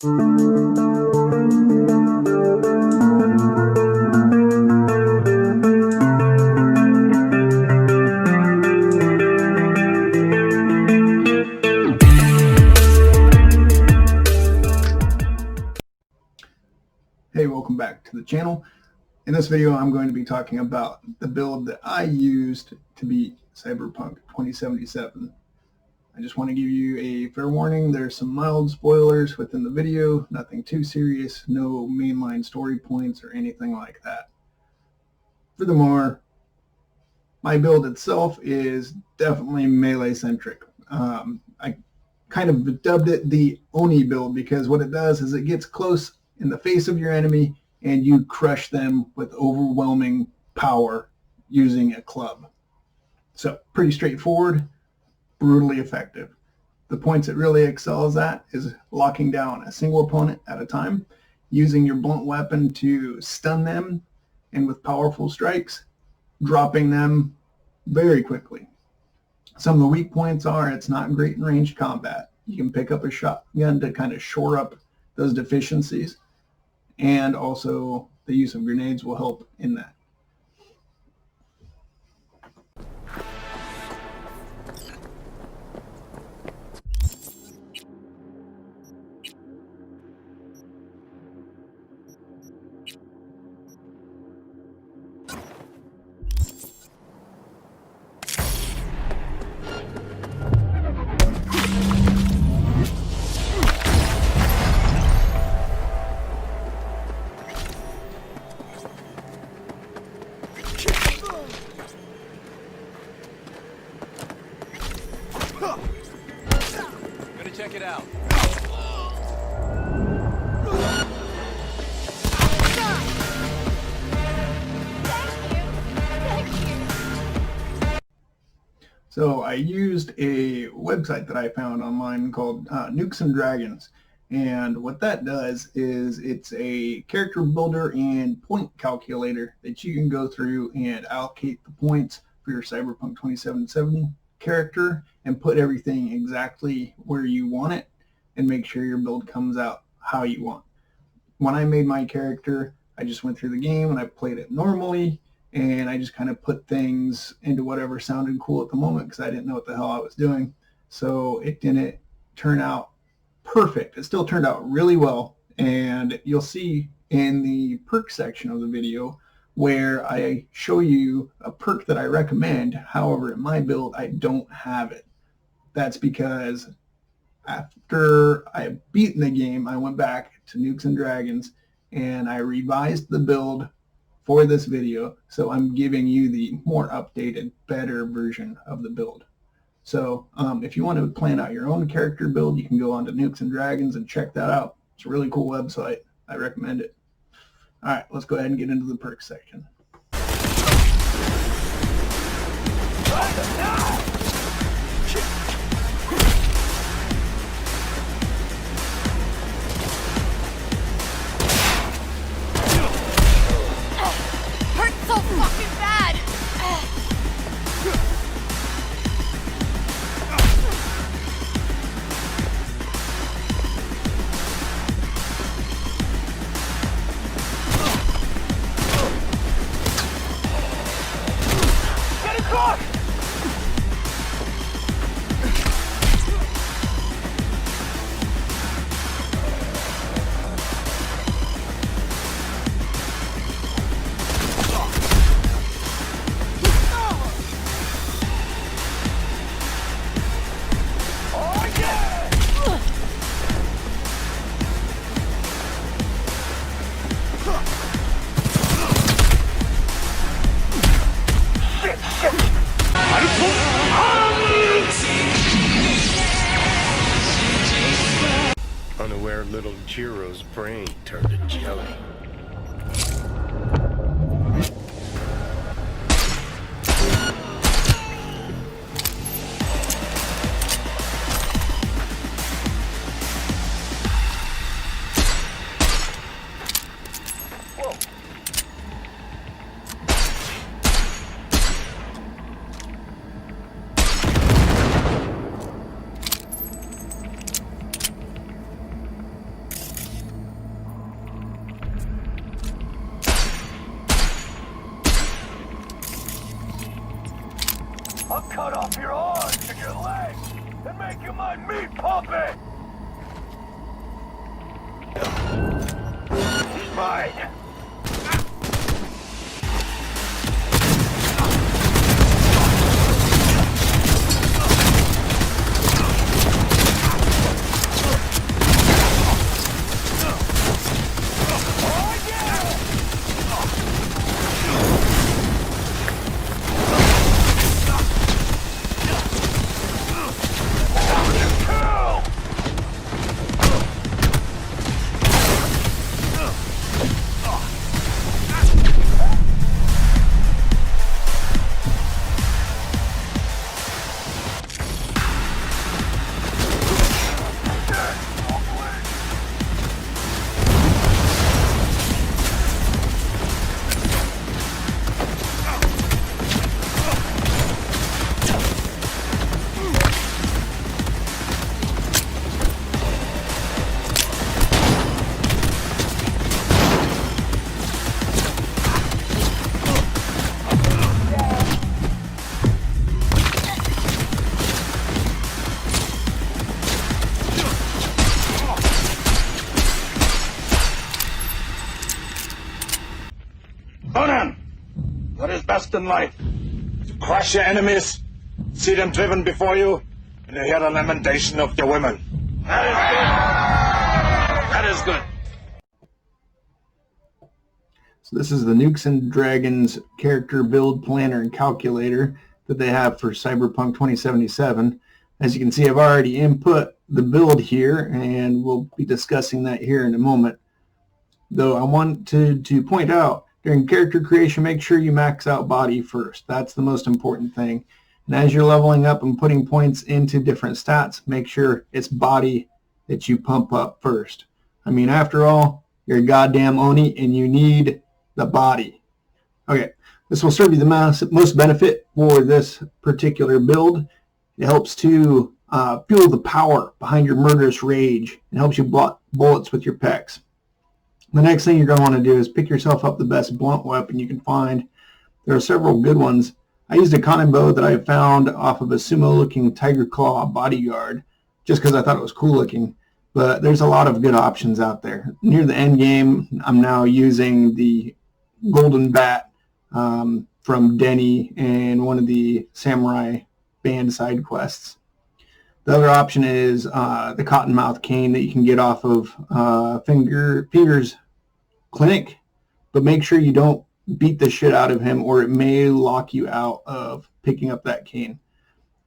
Hey, welcome back to the channel. In this video, I'm going to be talking about the build that I used to beat Cyberpunk 2077. I just want to give you a fair warning. There's some mild spoilers within the video, nothing too serious, no mainline story points or anything like that. Furthermore, my build itself is definitely melee-centric. I kind of dubbed it the Oni build because what it does is it gets close in the face of your enemy and you crush them with overwhelming power using a club. So pretty straightforward, brutally effective. The points it really excels at is locking down a single opponent at a time, using your blunt weapon to stun them, and with powerful strikes, dropping them very quickly. Some of the weak points are it's not great in ranged combat. You can pick up a shotgun to kind of shore up those deficiencies, and also the use of grenades will help in that. Gonna check it out. So I used a website that I found online called Nukes and Dragons, and what that does is it's a character builder and point calculator that you can go through and allocate the points for your Cyberpunk 2077 character and put everything exactly where you want it and make sure your build comes out how you want. When I made my character, I just went through the game and I played it normally, and I just kind of put things into whatever sounded cool at the moment because I didn't know what the hell I was doing. So it didn't turn out perfect. It still turned out really well, and you'll see in the perk section of the video where I show you a perk that I recommend. However, in my build, I don't have it. That's because after I had beaten the game, I went back to Nukes and Dragons and I revised the build for this video. So I'm giving you the more updated, better version of the build. So if you want to plan out your own character build, you can go on to Nukes and Dragons and check that out. It's a really cool website. I recommend it. All right, let's go ahead and get into the perks section. Hurts so fucking bad! Get across! Unaware little Jiro's brain turned to jelly. I'll cut off your arms and your legs and make you my meat puppet! Mine! Conan, what is best in life? To crush your enemies, see them driven before you, and to hear the lamentation of your women. That is good. So this is the Nukes and Dragons character build planner and calculator that they have for Cyberpunk 2077. As you can see, I've already input the build here, and we'll be discussing that here in a moment. Though I wanted to point out, during character creation, make sure you max out body first. That's the most important thing. And as you're leveling up and putting points into different stats, make sure it's body that you pump up first. I mean, after all, you're a goddamn Oni and you need the body. Okay, this will serve you the most benefit for this particular build. It helps to fuel the power behind your murderous rage and helps you block bullets with your pecs. The next thing you're going to want to do is pick yourself up the best blunt weapon you can find. There are several good ones. I used a Conan bow that I found off of a sumo-looking tiger claw bodyguard just because I thought it was cool looking. But there's a lot of good options out there. Near the end game, I'm now using the golden bat from Denny and one of the samurai band side quests. The other option is the cottonmouth cane that you can get off of Finger's clinic, but make sure you don't beat the shit out of him or it may lock you out of picking up that cane.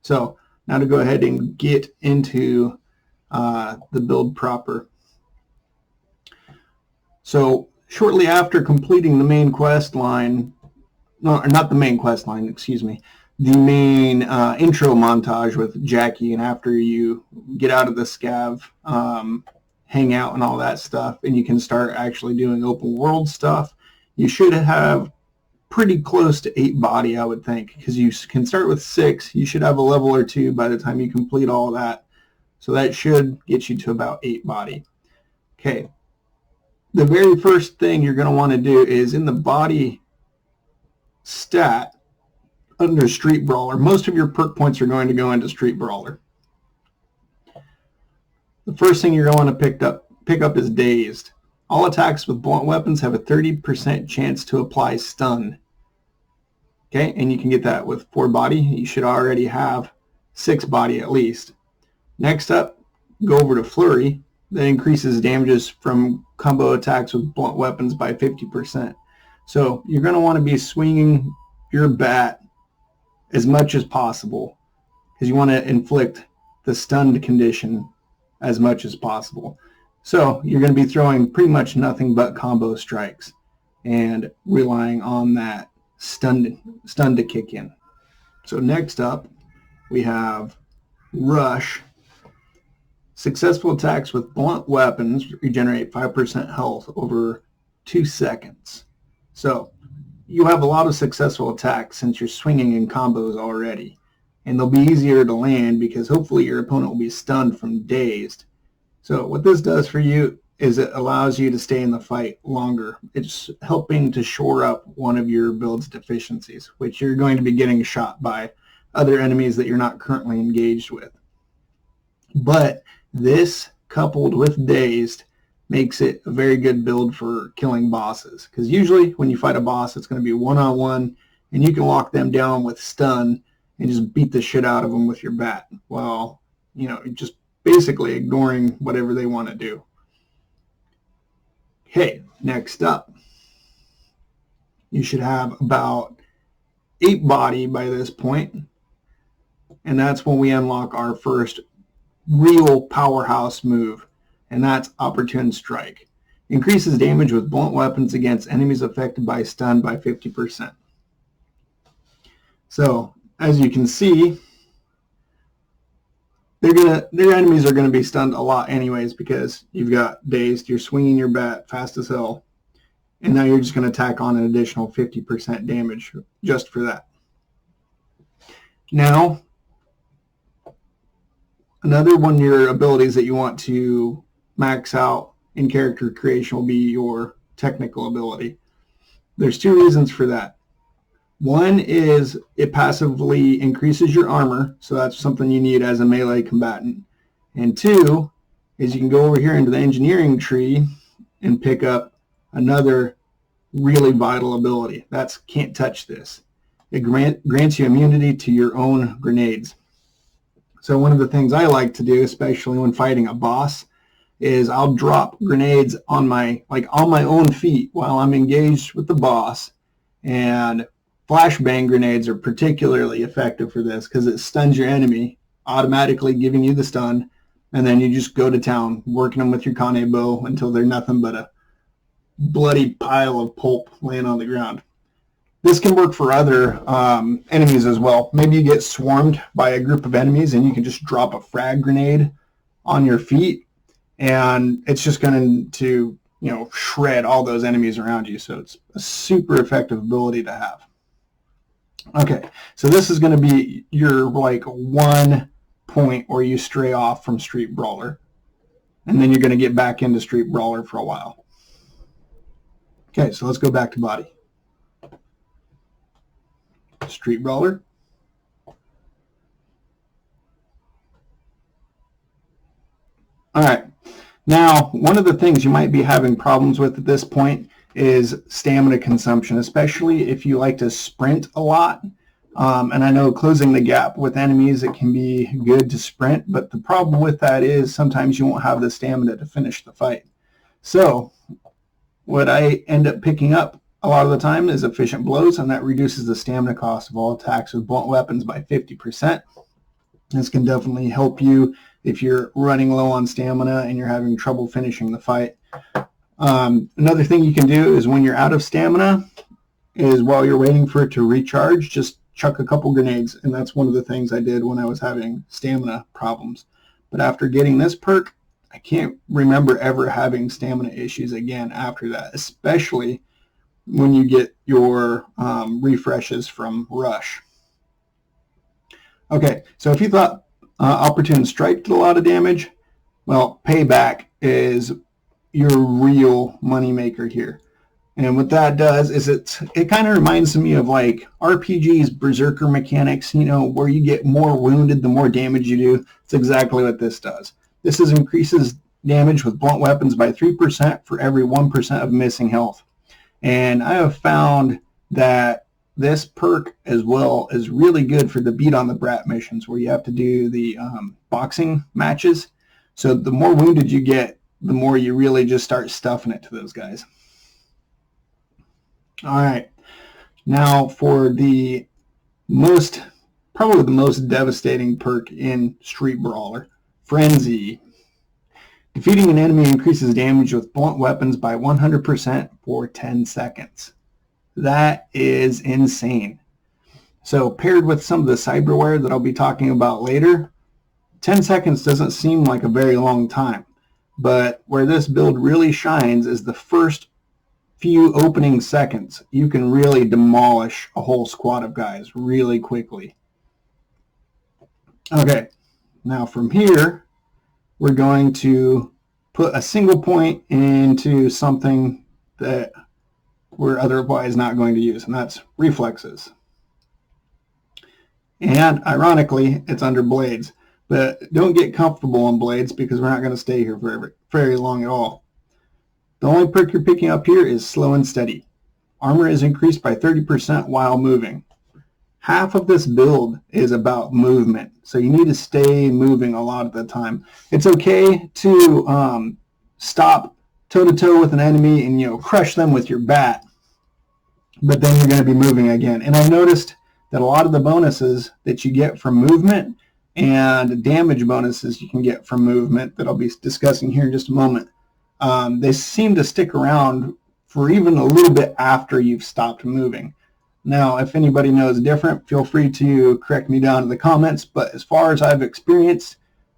So now to go ahead and get into the build proper. So shortly after completing the main quest line, no, not the main quest line, excuse me, the main intro montage with Jackie, and after you get out of the scav, hang out and all that stuff, and you can start actually doing open world stuff, you should have pretty close to 8 body, I would think, because you can start with 6. You should have a level or 2 by the time you complete all that. So that should get you to about 8 body. Okay. The very first thing you're going to want to do is in the body stat, under Street Brawler, most of your perk points are going to go into Street Brawler. The first thing you're going to want to pick up is Dazed. All attacks with blunt weapons have a 30% chance to apply stun. Okay, and you can get that with 4 body. You should already have 6 body at least. Next up, go over to Flurry. That increases damages from combo attacks with blunt weapons by 50%. So you're going to want to be swinging your bat as much as possible because you want to inflict the stunned condition as much as possible. So you're going to be throwing pretty much nothing but combo strikes and relying on that stun to kick in. So next up, we have Rush. Successful attacks with blunt weapons regenerate 5% health over 2 seconds. So you have a lot of successful attacks since you're swinging in combos already. And they'll be easier to land because hopefully your opponent will be stunned from Dazed. So what this does for you is it allows you to stay in the fight longer. It's helping to shore up one of your build's deficiencies, which you're going to be getting shot by other enemies that you're not currently engaged with. But this, coupled with dazed, makes it a very good build for killing bosses. Because usually when you fight a boss, it's going to be one-on-one, and you can lock them down with stun and just beat the shit out of them with your bat. Well, just basically ignoring whatever they want to do. Okay, next up. You should have about 8 body by this point. And that's when we unlock our first real powerhouse move. And that's Opportune Strike. Increases damage with blunt weapons against enemies affected by stun by 50%. So, as you can see, their enemies are going to be stunned a lot anyways because you've got dazed, you're swinging your bat fast as hell, and now you're just going to tack on an additional 50% damage just for that. Now, another one of your abilities that you want to max out in character creation will be your technical ability. There's 2 reasons for that. One is it passively increases your armor, so that's something you need as a melee combatant. And 2 is you can go over here into the engineering tree and pick up another really vital ability. That's Can't Touch This. It grants you immunity to your own grenades. So one of the things I like to do, especially when fighting a boss, is I'll drop grenades on my own feet while I'm engaged with the boss, and flashbang grenades are particularly effective for this because it stuns your enemy, automatically giving you the stun, and then you just go to town, working them with your kanebo until they're nothing but a bloody pile of pulp laying on the ground. This can work for other enemies as well. Maybe you get swarmed by a group of enemies and you can just drop a frag grenade on your feet, and it's just going to shred all those enemies around you. So it's a super effective ability to have. Okay, so this is going to be your one point where you stray off from Street Brawler, and then you're going to get back into Street Brawler for a while. Okay, so let's go back to body. Street Brawler. All right, now one of the things you might be having problems with at this point is stamina consumption, especially if you like to sprint a lot. And I know closing the gap with enemies, it can be good to sprint, but the problem with that is sometimes you won't have the stamina to finish the fight. So what I end up picking up a lot of the time is efficient blows, and that reduces the stamina cost of all attacks with blunt weapons by 50%. This can definitely help you if you're running low on stamina and you're having trouble finishing the fight. Another thing you can do is when you're out of stamina is while you're waiting for it to recharge, just chuck a couple grenades. And that's one of the things I did when I was having stamina problems. But after getting this perk, I can't remember ever having stamina issues again after that, especially when you get your refreshes from Rush. Okay, so if you thought Opportune Strike did a lot of damage, well, Payback is your real moneymaker here. And what that does is it kind of reminds me of like RPG's Berserker mechanics, where you get more wounded the more damage you do. It's exactly what this does. This increases damage with blunt weapons by 3% for every 1% of missing health. And I have found that this perk as well is really good for the Beat on the Brat missions where you have to do the boxing matches. So the more wounded you get, the more you really just start stuffing it to those guys. All right. Now for probably the most devastating perk in Street Brawler, Frenzy. Defeating an enemy increases damage with blunt weapons by 100% for 10 seconds. That is insane. So paired with some of the cyberware that I'll be talking about later, 10 seconds doesn't seem like a very long time. But where this build really shines is the first few opening seconds. You can really demolish a whole squad of guys really quickly. Okay, now from here, we're going to put a single point into something that we're otherwise not going to use, and that's reflexes. And ironically, it's under blades. But don't get comfortable on blades because we're not going to stay here for very long at all. The only perk you're picking up here is slow and steady. Armor is increased by 30% while moving. Half of this build is about movement, so you need to stay moving a lot of the time. It's okay to stop toe-to-toe with an enemy and crush them with your bat, but then you're going to be moving again. And I've noticed that a lot of the bonuses that you get from movement and damage bonuses you can get from movement that I'll be discussing here in just a moment, they seem to stick around for even a little bit after you've stopped moving. Now, if anybody knows different, feel free to correct me down in the comments, but as far as I've experienced,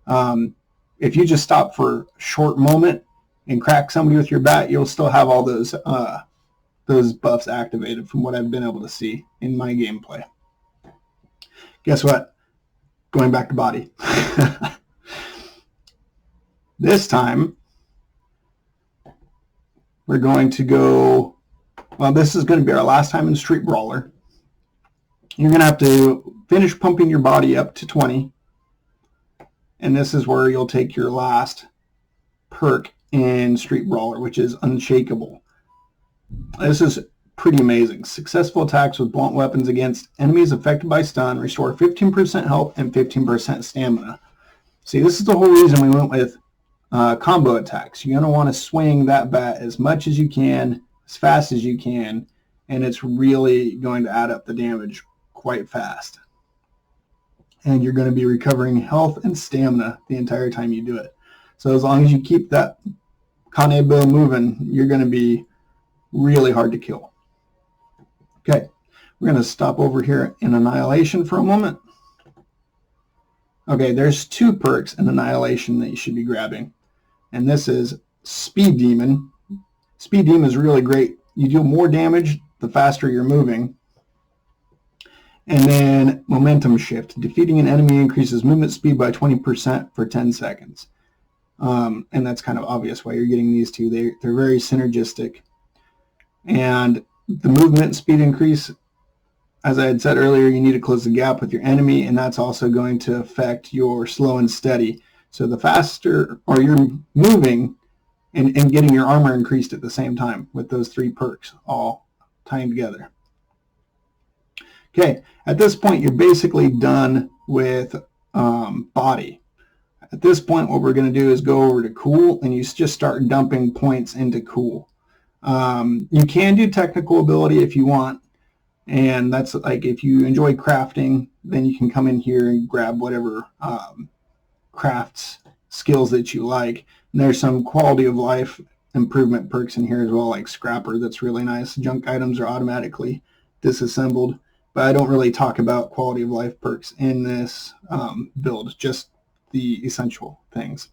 if you just stop for a short moment and crack somebody with your bat, you'll still have all those buffs activated from what I've been able to see in my gameplay. Guess what? Going back to body. This time, we're going to go, well, this is going to be our last time in Street Brawler. You're going to have to finish pumping your body up to 20. And this is where you'll take your last perk in Street Brawler, which is Unshakable. This is pretty amazing. Successful attacks with blunt weapons against enemies affected by stun restore 15% health and 15% stamina. See, this is the whole reason we went with combo attacks. You're going to want to swing that bat as much as you can, as fast as you can, and it's really going to add up the damage quite fast. And you're going to be recovering health and stamina the entire time you do it. So as long as you keep that Kanebo moving, you're going to be really hard to kill. Okay, we're going to stop over here in Annihilation for a moment. Okay, there's 2 perks in Annihilation that you should be grabbing. And this is Speed Demon. Speed Demon is really great. You deal more damage the faster you're moving. And then Momentum Shift. Defeating an enemy increases movement speed by 20% for 10 seconds. And that's kind of obvious why you're getting these two. They're very synergistic. And the movement speed increase, as I had said earlier, you need to close the gap with your enemy, and that's also going to affect your slow and steady. So the faster, or you're moving and getting your armor increased at the same time with those 3 perks all tying together. Okay, at this point you're basically done with body. At this point what we're going to do is go over to cool, and you just start dumping points into cool. You can do technical ability if you want, and that's like if you enjoy crafting, then you can come in here and grab whatever crafts skills that you like. And there's some quality of life improvement perks in here as well, like Scrapper. That's really nice. Junk items are automatically disassembled, but I don't really talk about quality of life perks in this build, just the essential things.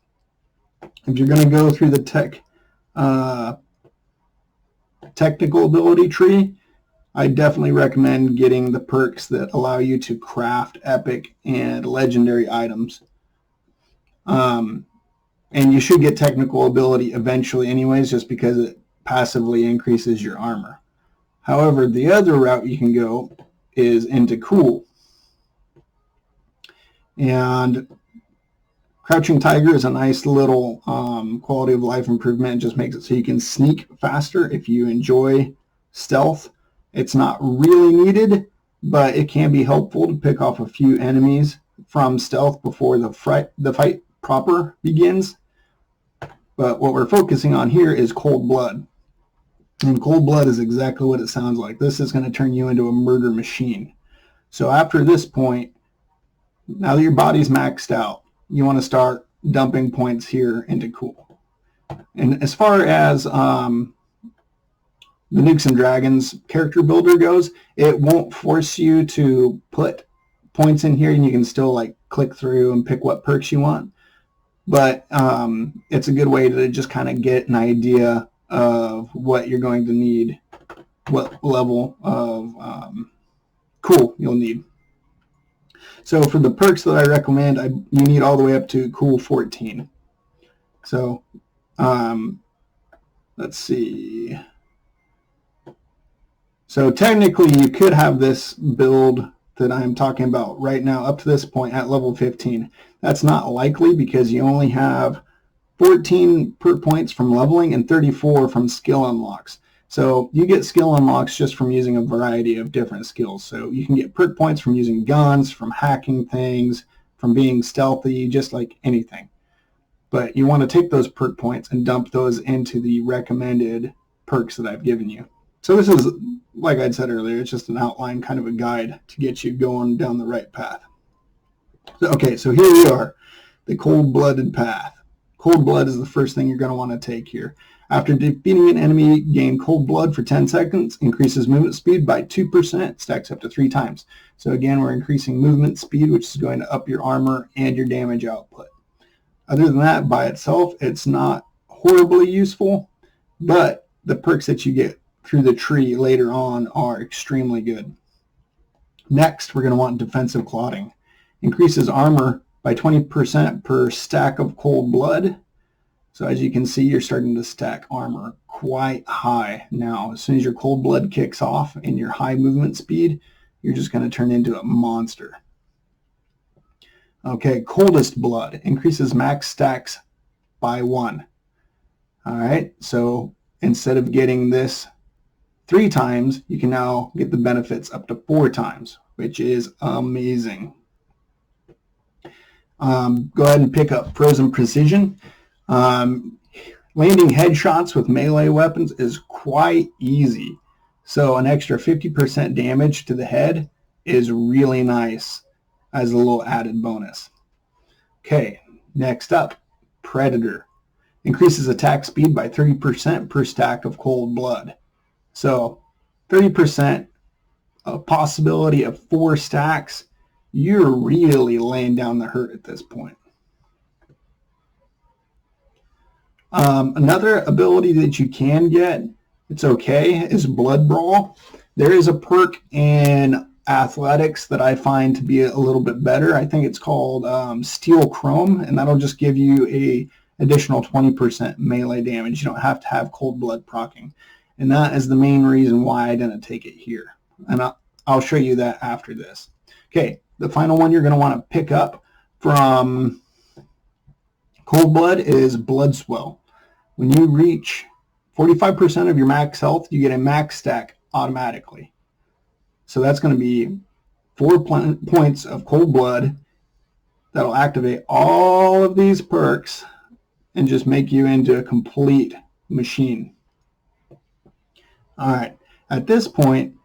If you're going to go through the technical ability tree, I definitely recommend getting the perks that allow you to craft epic and legendary items. And you should get technical ability eventually anyways, just because it passively increases your armor. However, the other route you can go is into cool. And Crouching Tiger is a nice little quality of life improvement. It just makes it so you can sneak faster if you enjoy stealth. It's not really needed, but it can be helpful to pick off a few enemies from stealth before the fight proper begins. But what we're focusing on here is Cold Blood. And Cold Blood is exactly what it sounds like. This is going to turn you into a murder machine. So after this point, now that your body's maxed out, you want to start dumping points here into cool. And as far as the Nukes and Dragons character builder goes, it won't force you to put points in here, and you can still like click through and pick what perks you want. But it's a good way to just kind of get an idea of what you're going to need, what level of cool you'll need. So for the perks that I recommend, you need all the way up to cool 14. So let's see. So technically you could have this build that I'm talking about right now up to this point at level 15. That's not likely because you only have 14 perk points from leveling and 34 from skill unlocks. So you get skill unlocks just from using a variety of different skills. So you can get perk points from using guns, from hacking things, from being stealthy, just like anything. But you want to take those perk points and dump those into the recommended perks that I've given you. So this is, like I said earlier, it's just an outline, kind of a guide to get you going down the right path. So, okay, so here we are, the cold-blooded path. Cold blood is the first thing you're going to want to take here. After defeating an enemy, gain cold blood for 10 seconds, increases movement speed by 2%, stacks up to 3 times. So again, we're increasing movement speed, which is going to up your armor and your damage output. Other than that, by itself, it's not horribly useful, but the perks that you get through the tree later on are extremely good. Next, we're going to want defensive clotting. Increases armor by 20% per stack of cold blood. So as you can see, you're starting to stack armor quite high now. As soon as your cold blood kicks off and your high movement speed, you're just going to turn into a monster. Okay, coldest blood increases max stacks by 1. All right, so instead of getting this 3 times, you can now get the benefits up to 4 times, which is amazing. Go ahead and pick up Frozen Precision. Landing headshots with melee weapons is quite easy. So an extra 50% damage to the head is really nice as a little added bonus. Okay, next up, Predator. Increases attack speed by 30% per stack of cold blood. So 30%, a possibility of 4 stacks, you're really laying down the hurt at this point. Another ability that you can get, it's okay, is Blood Brawl. There is a perk in athletics that I find to be a little bit better. I think it's called Steel Chrome, and that'll just give you a additional 20% melee damage. You don't have to have cold blood proccing. And that is the main reason why I didn't take it here. And I'll show you that after this. Okay, the final one you're going to want to pick up from Cold Blood is Blood Swell. When you reach 45% of your max health, you get a max stack automatically. So that's going to be 4 points of Cold Blood that'll activate all of these perks and just make you into a complete machine. All right, at this point,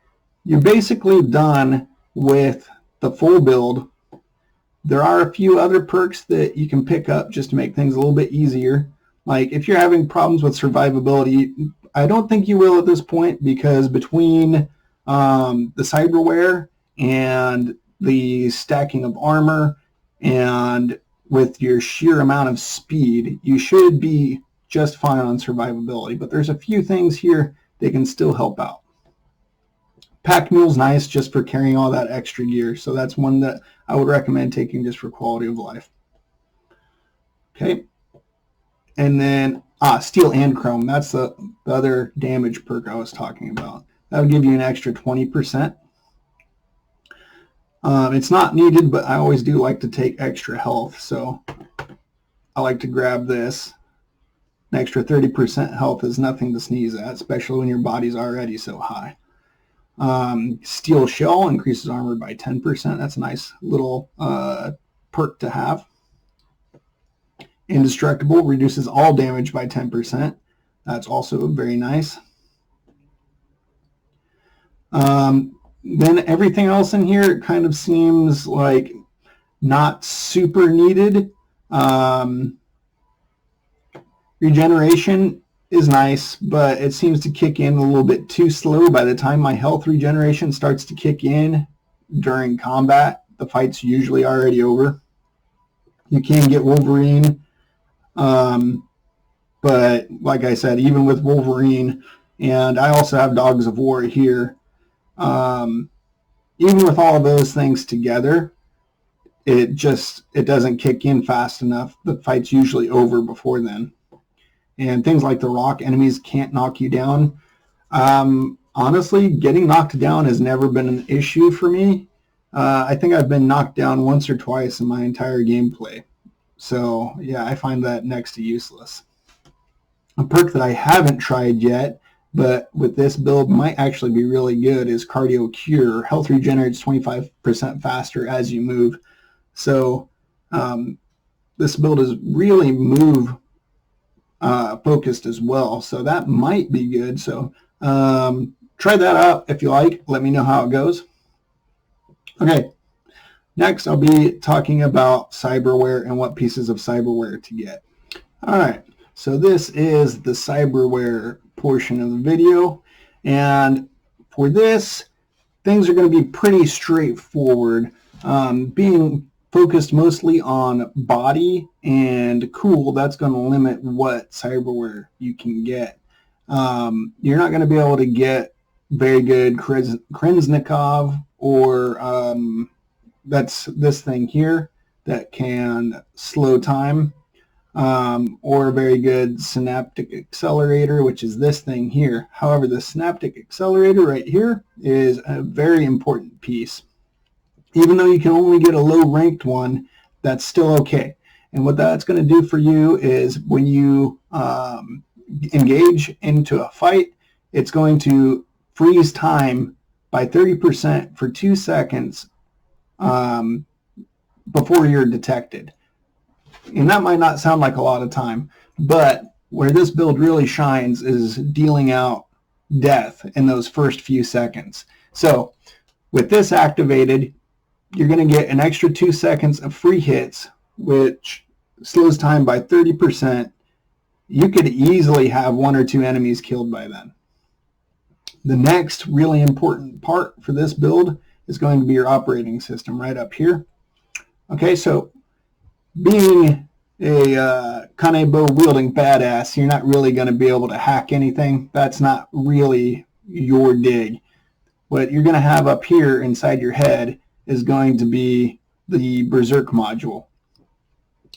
you're basically done with the full build. There are a few other perks that you can pick up just to make things a little bit easier. Like if you're having problems with survivability, I don't think you will at this point, because between the cyberware and the stacking of armor and with your sheer amount of speed, you should be just fine on survivability. But there's a few things here that can still help out. Pack Mule's nice just for carrying all that extra gear, so that's one that I would recommend taking just for quality of life. Okay, and then Steel and Chrome, that's the other damage perk I was talking about. That would give you an extra 20%. It's not needed, but I always do like to take extra health, so I like to grab this. An extra 30% health is nothing to sneeze at, especially when your body's already so high. Steel Shell increases armor by 10%. That's a nice little perk to have. Indestructible reduces all damage by 10%. That's also very nice. Then everything else in here kind of seems like not super needed. Regeneration is nice, but it seems to kick in a little bit too slow. By the time my health regeneration starts to kick in during combat, the fight's usually already over. You can get Wolverine, but like I said, even with Wolverine, and I also have Dogs of War here, even with all of those things together, it doesn't kick in fast enough. The fight's usually over before then. And things like the rock, enemies can't knock you down. Honestly, getting knocked down has never been an issue for me. I think I've been knocked down once or twice in my entire gameplay. So yeah, I find that next to useless. A perk that I haven't tried yet, but with this build might actually be really good, is Cardio Cure. Health regenerates 25% faster as you move. So this build is really move focused as well. So that might be good. So try that out if you like. Let me know how it goes. Okay. Next, I'll be talking about cyberware and what pieces of cyberware to get. All right. So this is the cyberware portion of the video, and for this, things are going to be pretty straightforward, being focused mostly on body and cool. That's going to limit what cyberware you can get. You're not going to be able to get very good Krenznikov or that's this thing here that can slow time. Or a very good synaptic accelerator, which is this thing here. However, the synaptic accelerator right here is a very important piece. Even though you can only get a low ranked one, that's still okay. And what that's going to do for you is when you engage into a fight, it's going to freeze time by 30% for 2 seconds before you're detected. And that might not sound like a lot of time, but where this build really shines is dealing out death in those first few seconds. So with this activated, you're going to get an extra 2 seconds of free hits, which slows time by 30%. You could easily have 1 or 2 enemies killed by then. The next really important part for this build is going to be your operating system right up here. Okay, so being a Kanebo wielding badass, you're not really going to be able to hack anything. That's not really your dig. What you're going to have up here inside your head is going to be the Berserk module.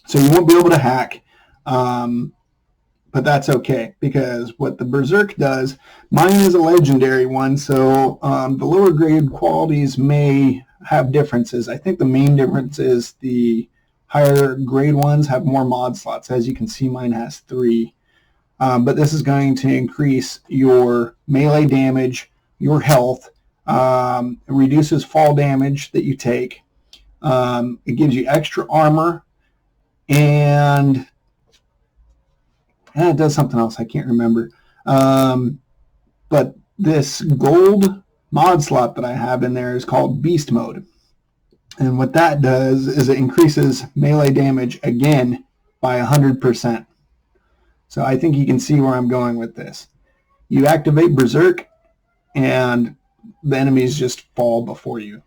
So you won't be able to hack, but that's okay, because what the Berserk does, mine is a legendary one, so the lower grade qualities may have differences. I think the main difference is the higher grade ones have more mod slots. As you can see, mine has 3. But this is going to increase your melee damage, your health, it reduces fall damage that you take. It gives you extra armor, and it does something else. I can't remember. But this gold mod slot that I have in there is called Beast Mode. And what that does is it increases melee damage again by 100%. So I think you can see where I'm going with this. You activate Berserk, and the enemies just fall before you.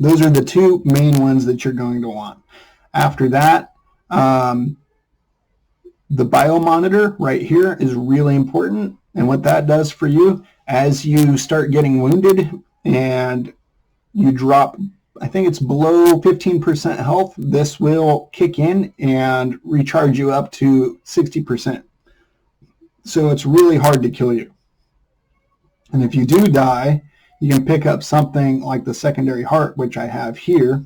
Those are the 2 main ones that you're going to want. After that, the biomonitor right here is really important. And what that does for you, as you start getting wounded and you drop, I think it's below 15% health, this will kick in and recharge you up to 60%. So it's really hard to kill you. And if you do die, you can pick up something like the secondary heart, which I have here,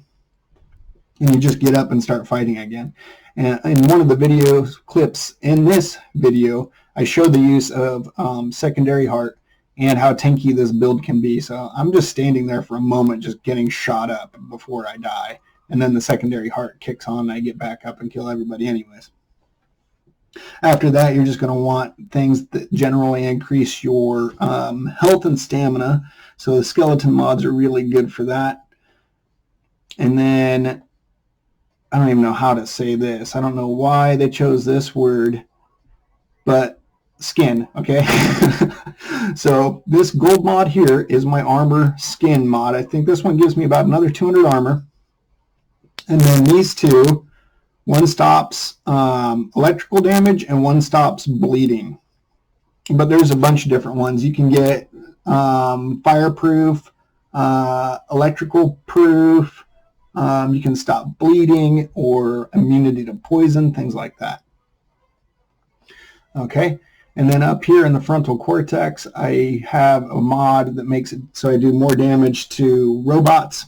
and you just get up and start fighting again. And in one of the video clips in this video, I showed the use of secondary heart and how tanky this build can be. So I'm just standing there for a moment, just getting shot up before I die. And then the secondary heart kicks on and I get back up and kill everybody anyways. After that, you're just going to want things that generally increase your health and stamina. So the skeleton mods are really good for that. And then, I don't even know how to say this. I don't know why they chose this word, but skin, okay? So this gold mod here is my armor skin mod. I think this one gives me about another 200 armor. And then these 2, one stops electrical damage and one stops bleeding. But there's a bunch of different ones. You can get fireproof, electrical proof, you can stop bleeding or immunity to poison, things like that. Okay, And then up here in the frontal cortex, I have a mod that makes it so I do more damage to robots,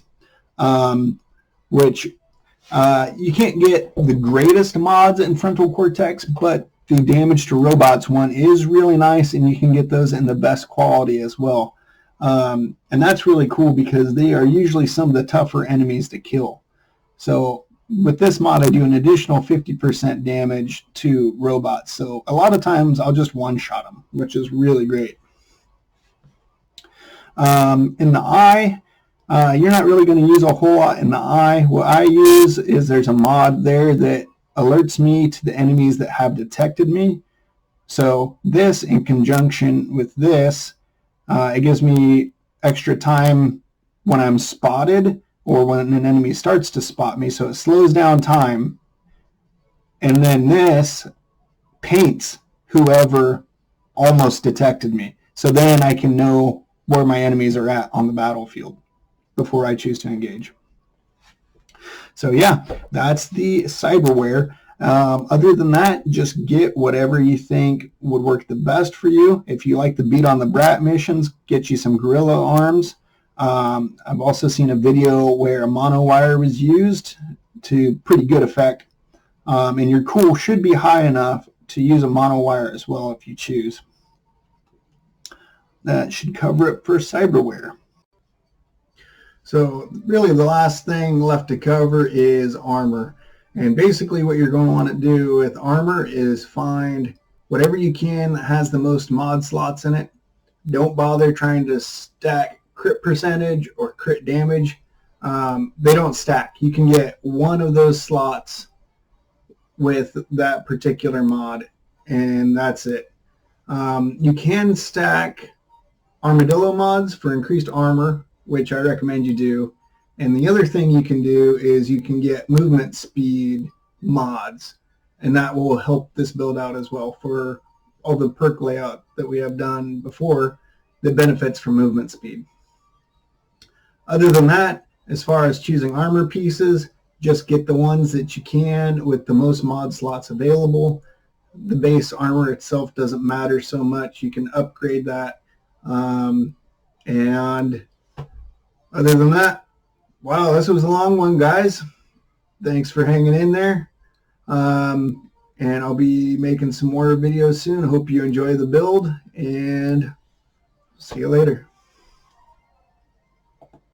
which you can't get the greatest mods in frontal cortex, but the damage to robots one is really nice, and you can get those in the best quality as well. And that's really cool because they are usually some of the tougher enemies to kill. So with this mod, I do an additional 50% damage to robots. So a lot of times I'll just one-shot them, which is really great. In the eye, you're not really going to use a whole lot in the eye. What I use is there's a mod there that alerts me to the enemies that have detected me. So this, in conjunction with this, it gives me extra time when I'm spotted or when an enemy starts to spot me. So it slows down time. And then this paints whoever almost detected me. So then I can know where my enemies are at on the battlefield before I choose to engage. So yeah, that's the cyberware. Other than that, just get whatever you think would work the best for you. If you like the beat on the brat missions, get you some gorilla arms. I've also seen a video where a monowire was used to pretty good effect. And your cool should be high enough to use a monowire as well if you choose. That should cover it for cyberware. So really the last thing left to cover is armor. And basically what you're going to want to do with armor is find whatever you can that has the most mod slots in it. Don't bother trying to stack crit percentage or crit damage. They don't stack. You can get one of those slots with that particular mod, and that's it. You can stack armadillo mods for increased armor, which I recommend you do. And the other thing you can do is you can get movement speed mods, and that will help this build out as well for all the perk layout that we have done before that benefits from movement speed. Other than that, as far as choosing armor pieces, just get the ones that you can with the most mod slots available. The base armor itself doesn't matter so much. You can upgrade that. And other than that, wow, this was a long one, guys. Thanks for hanging in there. And I'll be making some more videos soon. Hope you enjoy the build, and see you later.